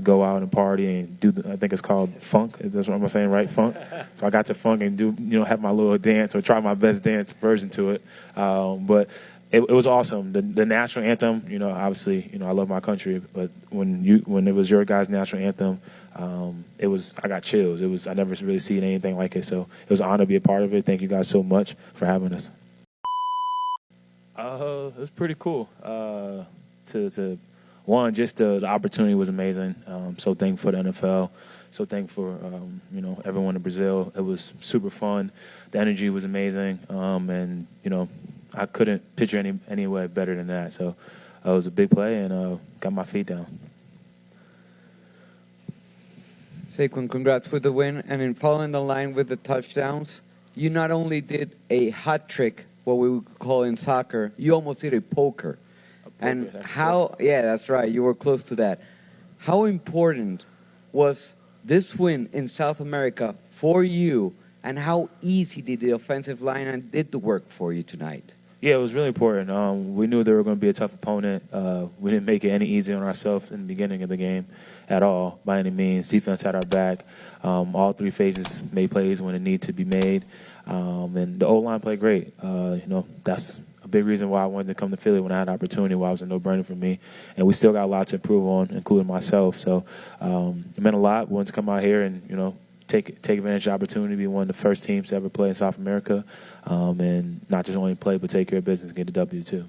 go out and party and do I think it's called funk. That's what I'm saying, right? Funk. So I got to funk and do, have my little dance or try my best dance version to it. But it was awesome. The national anthem, obviously, I love my country, but when it was your guys' national anthem, I got chills. I never really seen anything like it. So it was an honor to be a part of it. Thank you guys so much for having us. It was pretty cool. Just the opportunity was amazing. So thankful for the NFL. So thankful for, everyone in Brazil. It was super fun. The energy was amazing. And, I couldn't picture any way better than that. So it was a big play and got my feet down. Saquon, congrats with the win. And in following the line with the touchdowns, you not only did a hat trick, what we would call in soccer, you almost did a poker. And yeah, that's right. You were close to that. How important was this win in South America for you, and how easy did the offensive line and did the work for you tonight? Yeah, it was really important. We knew they were going to be a tough opponent. We didn't make it any easier on ourselves in the beginning of the game at all, by any means. Defense had our back. All three phases made plays when it needed to be made. And the O-line played great. That's a big reason why I wanted to come to Philly when I had an opportunity, why it was a no-brainer for me. And we still got a lot to improve on, including myself. So it meant a lot. We wanted to come out here and, take advantage of the opportunity to be one of the first teams to ever play in South America, and not just only play, but take care of business and get the W, too.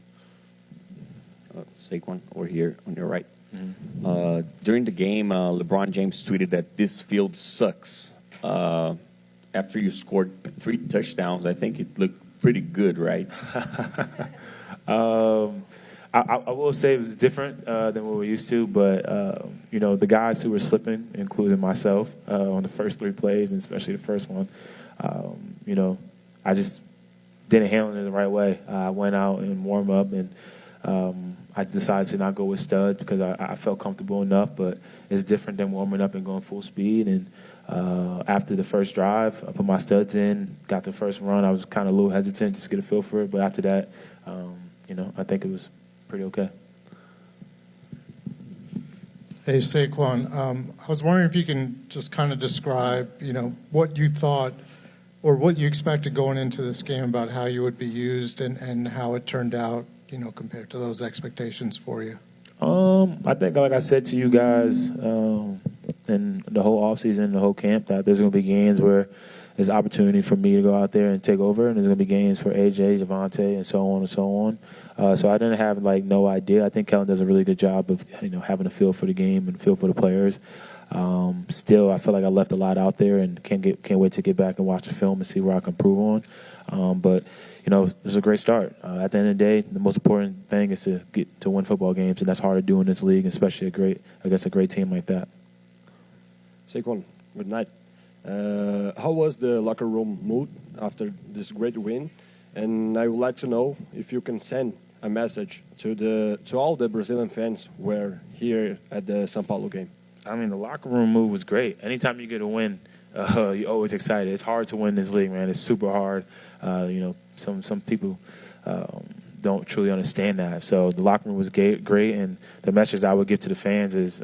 Saquon, over here on your right. Mm-hmm. During the game, LeBron James tweeted that this field sucks. After you scored 3 touchdowns, I think it looked pretty good, right? I will say it was different than what we're used to, but, the guys who were slipping, including myself, on the first 3 plays, and especially the first one, I just didn't handle it the right way. I went out and warmed up, and I decided to not go with studs because I felt comfortable enough, but it's different than warming up and going full speed. And after the first drive, I put my studs in, got the first run. I was kind of a little hesitant just to get a feel for it, but after that, I think it was pretty okay. Hey, Saquon, I was wondering if you can just kind of describe, what you thought or what you expected going into this game about how you would be used and how it turned out, compared to those expectations for you. I think, like I said to you guys in the whole offseason, the whole camp, that there's going to be games where there's opportunity for me to go out there and take over, and there's going to be games for AJ, Javonte, and so on and so on. So I didn't have, no idea. I think Kellen does a really good job of, having a feel for the game and feel for the players. Still, I feel like I left a lot out there and can't wait to get back and watch the film and see where I can improve on. But, it was a great start. At the end of the day, the most important thing is to get to win football games, and that's hard to do in this league, especially against a great team like that. Saquon, good night. How was the locker room mood after this great win? And I would like to know if you can send a message to all the Brazilian fans who were here at the São Paulo game. I mean, the locker room mood was great. Anytime you get a win, you're always excited. It's hard to win this league, man. It's super hard. Some people don't truly understand that. So the locker room was great, and the message I would give to the fans is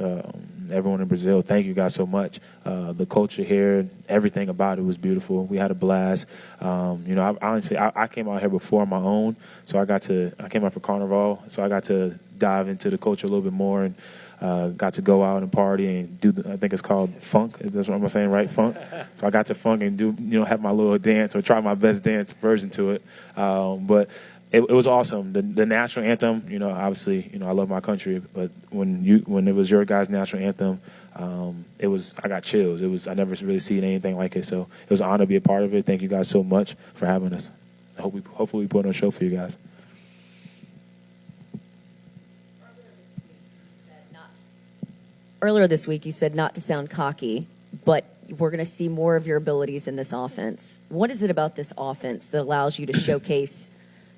everyone in Brazil, thank you guys so much. The culture here, everything about it was beautiful. We had a blast. I came out here before on my own, so I came out for Carnival, so I got to dive into the culture a little bit more and got to go out and party and do, I think it's called funk. That's what I'm saying, right? Funk. So I got to funk and do, have my little dance or try my best dance version to it. But it was awesome. The national anthem, obviously, I love my country, but when it was your guys' national anthem, I got chills. I never really seen anything like it. So it was an honor to be a part of it. Thank you guys so much for having us. Hopefully we put on a show for you guys. Earlier this week, you said not to sound cocky, but we're going to see more of your abilities in this offense. What is it about this offense that allows you to showcase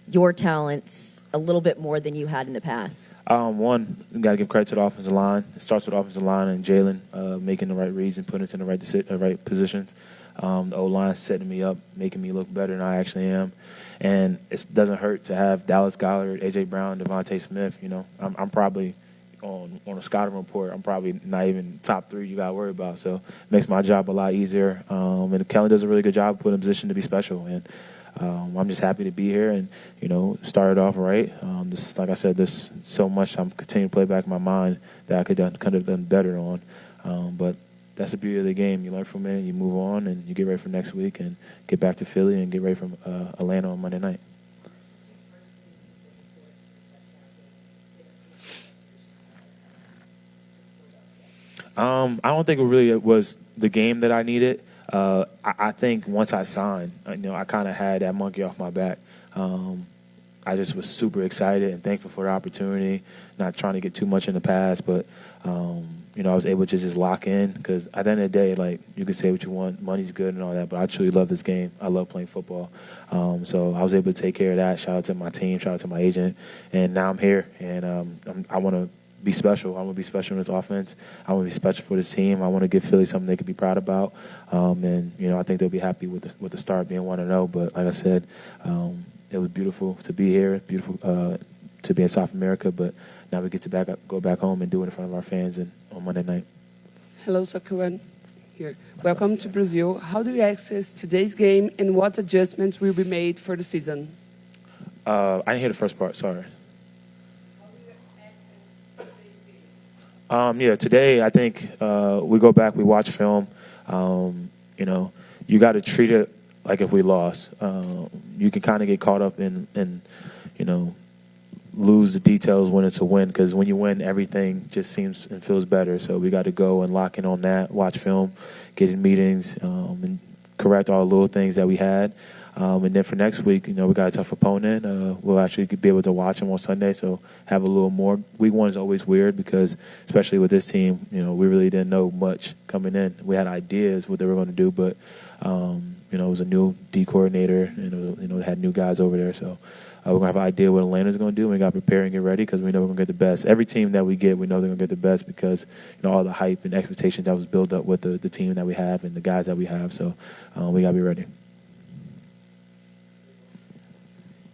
your talents a little bit more than you had in the past? One, you got to give credit to the offensive line. It starts with the offensive line and Jalen making the right reads and putting us in the right positions. The O-line setting me up, making me look better than I actually am. And it doesn't hurt to have Dallas Goedert, A.J. Brown, Devontae Smith. I'm probably on a scouting report, I'm probably not even top 3 you got to worry about. So it makes my job a lot easier. And Kellen does a really good job putting in a position to be special. And I'm just happy to be here and, started off right. Just like I said, there's so much I'm continuing to play back in my mind that I could have done better on. But that's the beauty of the game. You learn from it, you move on, and you get ready for next week and get back to Philly and get ready for Atlanta on Monday night. I don't think it really was the game that I needed. I think once I signed, I kind of had that monkey off my back. I just was super excited and thankful for the opportunity, not trying to get too much in the past, but, I was able to just lock in because at the end of the day, like, you can say what you want, money's good and all that, but I truly love this game. I love playing football. So I was able to take care of that. Shout out to my team, shout out to my agent, and now I'm here, and I want to be special. I want to be special in this offense. I want to be special for this team. I want to give Philly something they can be proud about. And I think they'll be happy with the start being 1-0. But like I said, it was beautiful to be here, beautiful to be in South America. But now we get to go back home and do it in front of our fans and on Monday night. Hello, Saquon. Here. Welcome to Brazil. How do you access today's game, and what adjustments will be made for the season? I didn't hear the first part. Sorry. Yeah, today I think we go back, we watch film. You got to treat it like if we lost. You can kind of get caught up in lose the details when it's a win, because when you win, everything just seems and feels better. So we got to go and lock in on that, watch film, get in meetings, and correct all the little things that we had. And then for next week, we got a tough opponent. We'll actually be able to watch them on Sunday, so have a little more. Week 1 is always weird because, especially with this team, we really didn't know much coming in. We had ideas what they were going to do, but it was a new D coordinator, and they had new guys over there. So we're going to have an idea what Atlanta's going to do, and we got to prepare and get ready because we know we're going to get the best. Every team that we get, we know they're going to get the best because all the hype and expectation that was built up with the team that we have and the guys that we have. So we got to be ready.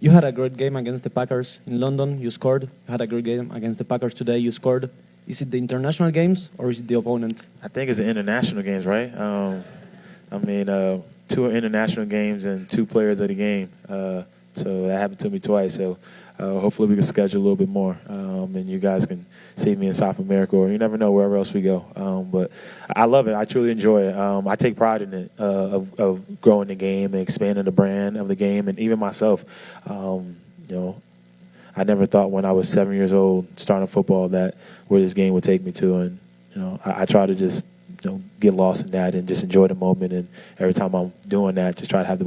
You had a great game against the Packers in London. You scored. You had a great game against the Packers today. You scored. Is it the international games or is it the opponent? I think it's the international games, right? 2 international games and 2 players of the game. So that happened to me twice. So hopefully we can schedule a little bit more, and you guys can see me in South America, or you never know wherever else we go. But I love it. I truly enjoy it. I take pride in it, of growing the game and expanding the brand of the game, and even myself. I never thought when I was 7 years old starting football that where this game would take me to, and I try to just get lost in that and just enjoy the moment. And every time I'm doing that, just try to have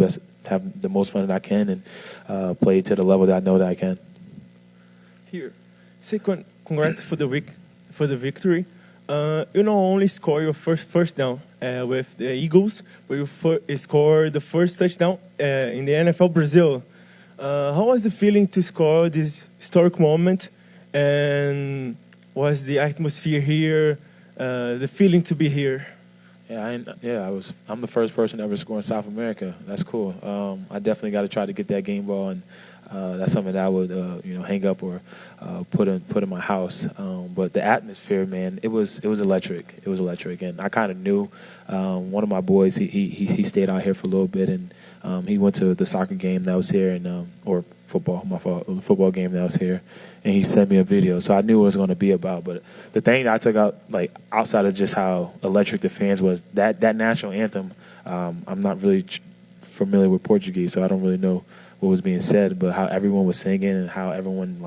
the most fun that I can, and play to the level that I know that I can. Here, Saquon, congrats for the victory. You not only score your first down with the Eagles, but you scored the first touchdown in the NFL Brazil. How was the feeling to score this historic moment, and was the atmosphere here, the feeling to be here? I'm the first person to ever score in South America. That's cool. I definitely got to try to get that game ball, and that's something that I would hang up or put in my house. But the atmosphere, man, it was electric. It was electric, and I kind of knew. One of my boys, he stayed out here for a little bit, and he went to the soccer game that was here, and or football game that was here, and he sent me a video. So I knew what it was going to be about. But the thing that I took out, like outside of just how electric the fans was, that national anthem. I'm not really familiar with Portuguese, so I don't really know what was being said, but how everyone was singing and how everyone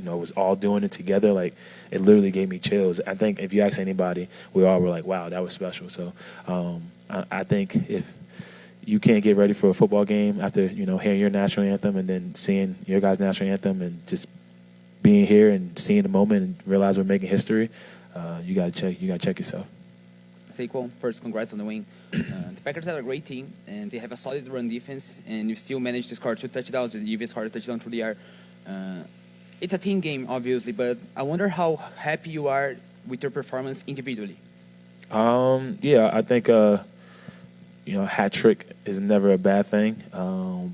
was all doing it together, like it literally gave me chills. I think if you ask anybody, we all were like, wow, that was special. So I think if you can't get ready for a football game after hearing your national anthem and then seeing your guys' national anthem and just being here and seeing the moment and realize we're making history, you gotta check yourself. Saquon, first, congrats on the win. The Packers are a great team, and they have a solid run defense, and you still managed to score 2 touchdowns. You even scored a touchdown through the air. It's a team game, obviously, but I wonder how happy you are with your performance individually. I think hat trick is never a bad thing,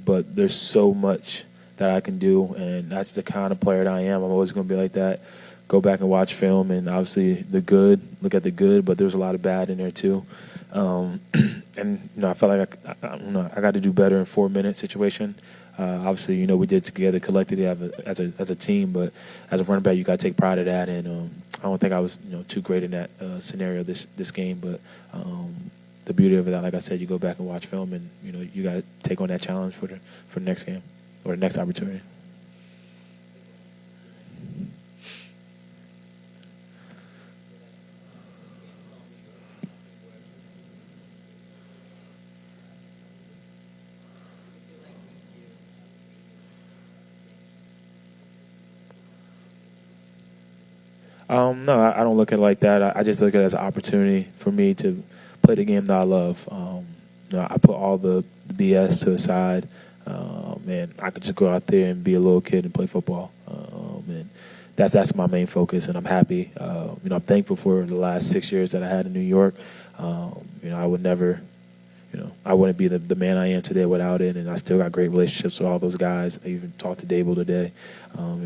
but there's so much that I can do, and that's the kind of player that I am. I'm always going to be like that. go back and watch film, and obviously the good, look at the good, but there's a lot of bad in there too. And I felt like I got to do better in 4-minute situation. Obviously, we did together collectively as a team, but as a running back, you got to take pride of that. And I don't think I was too great in that scenario this game. But the beauty of that, like I said, you go back and watch film, and you got to take on that challenge for the next game or the next opportunity. No, I don't look at it like that. I just look at it as an opportunity for me to play the game that I love. I put all the BS to the side, and I could just go out there and be a little kid and play football. And that's my main focus, and I'm happy. I'm thankful for the last 6 years that I had in New York. I would never, I wouldn't be the man I am today without it, and I still got great relationships with all those guys. I even talked to Dable today.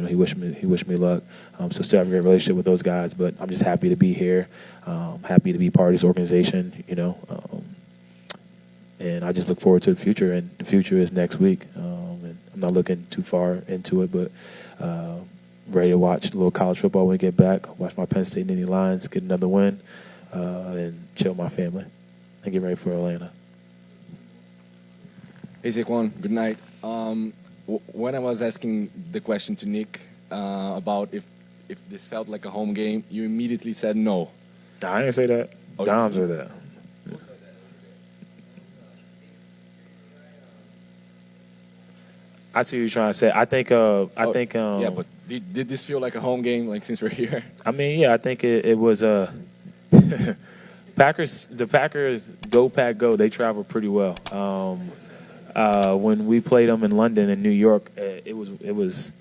He wished me luck. So still have a great relationship with those guys, but I'm just happy to be here. Happy to be part of this organization, and I just look forward to the future, and the future is next week. And I'm not looking too far into it, but ready to watch a little college football when we get back, watch my Penn State Nittany Lions get another win, and chill with my family and get ready for Atlanta. Hey, Saquon, good night. When I was asking the question to Nick about if this felt like a home game, you immediately said no. Nah, I didn't say that. Oh, Dom said that. I see what you're trying to say. I think. Yeah, but did this feel like a home game? Like since we're here. I mean, yeah, I think it was. Packers. The Packers go Pack go. They travel pretty well. When we played them in London and New York, it was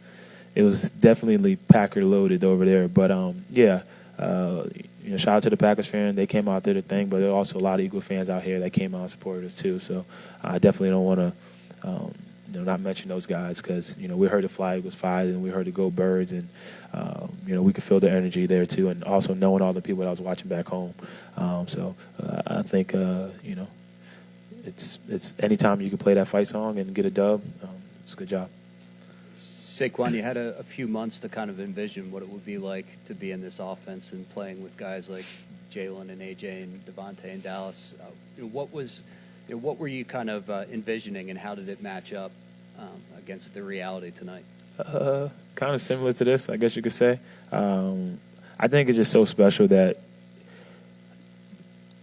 definitely Packer loaded over there. But shout out to the Packers fans. They came out there to thing, but there are also a lot of Eagle fans out here that came out and supported us too. So I definitely don't want to not mention those guys because we heard the Fly Eagles five and we heard the Go Birds, and we could feel the energy there too, and also knowing all the people that I was watching back home. I think it's anytime you can play that fight song and get a dub, it's a good job. Saquon, you had a few months to kind of envision what it would be like to be in this offense and playing with guys like Jalen and AJ and Devontae and Dallas. What were you kind of envisioning, and how did it match up against the reality tonight? Kind of similar to this, I guess you could say. I think it's just so special that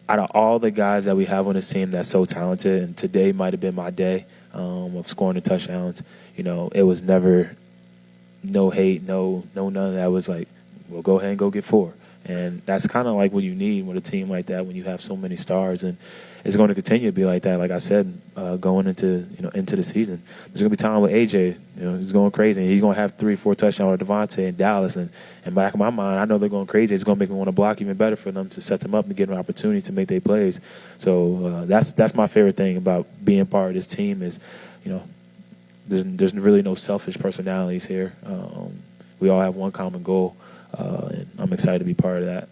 out of all the guys that we have on this team that's so talented, and today might have been my day of scoring the touchdowns, it was never no hate, no none of that. It was like, well, go ahead and go get 4. And that's kind of like what you need with a team like that when you have so many stars, and it's going to continue to be like that. Like I said, going into the season, there's going to be time with AJ. He's going crazy, and he's going to have 3-4 touchdowns with Devontae and Dallas. And back in my mind, I know they're going crazy. It's going to make me want to block even better for them to set them up and get an opportunity to make their plays. So that's my favorite thing about being part of this team is, there's really no selfish personalities here. We all have one common goal. And I'm excited to be part of that.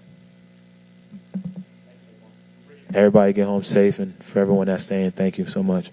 Everybody get home safe, and for everyone that's staying, thank you so much.